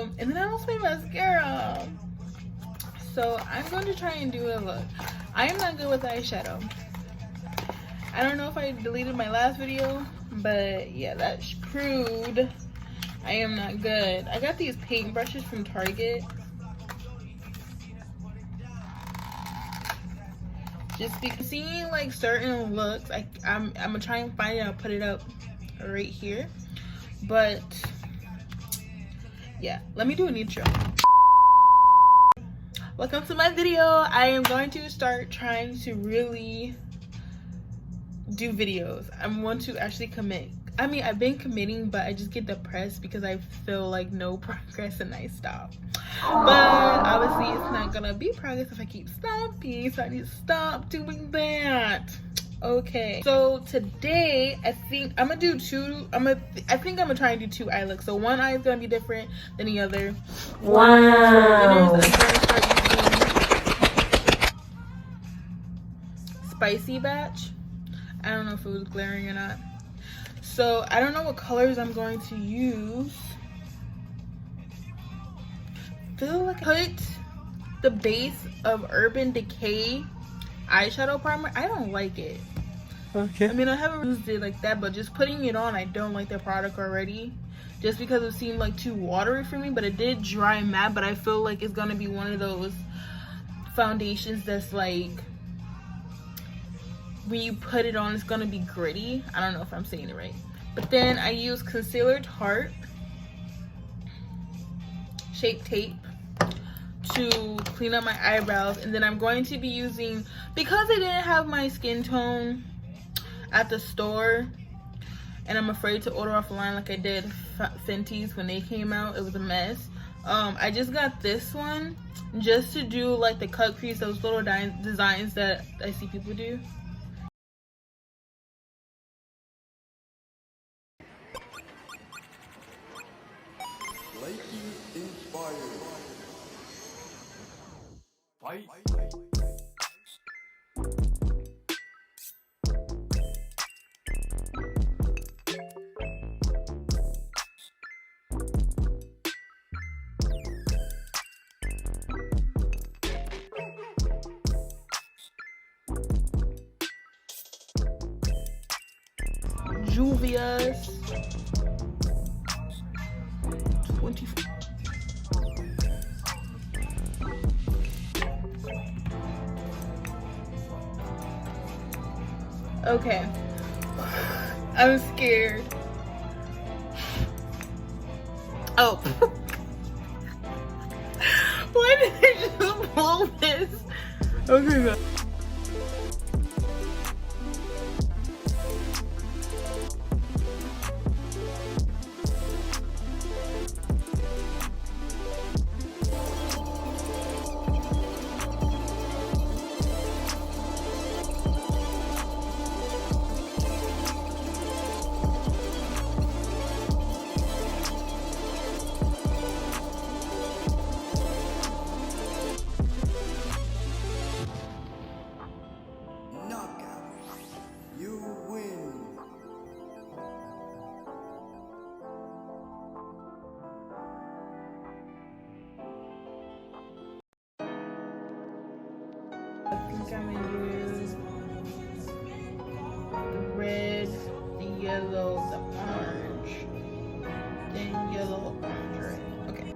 So, and then I lost my mascara. So I'm going to try and do a look. I am not good with eyeshadow. I don't know if I deleted my last video, but yeah, that proved I am not good. I got these paint brushes from Target. Just because seeing like certain looks, I'm gonna try and find it. I'll put it up right here. But yeah, let me do an intro. Welcome to my video. I am going to start trying to really do videos. I want to actually commit. I mean, I've been committing, but I just get depressed because I feel like no progress and I stop. But obviously it's not gonna be progress if I keep stopping, so I need to stop doing that. Okay, so today I think I'm gonna do two. I think I'm gonna try and do two eye looks. So one eye is gonna be different than the other. Wow. I'm gonna start using Spicy Batch. I don't know if it was glaring or not. So I don't know what colors I'm going to use. Feel like I put the base of Urban Decay eyeshadow primer. I don't like it. Okay. I mean, I haven't used it like that, but just putting it on, I don't like the product already. Just because it seemed like too watery for me, but it did dry matte. But I feel like it's gonna be one of those foundations that's like, when you put it on, it's gonna be gritty. I don't know if I'm saying it right. But then I use concealer Tarte Shape Tape to clean up my eyebrows. And then I'm going to be using, because I didn't have my skin tone at the store and I'm afraid to order offline like I did Fenty's when they came out, it was a mess. I just got this one just to do like the cut crease, those little designs that I see people do. Juvia's 24. Okay, I'm scared. Oh, why did I just blow this? Okay, guys. I think I'm gonna use the red, the yellow, the orange, then yellow, orange, red. Okay.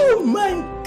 Oh my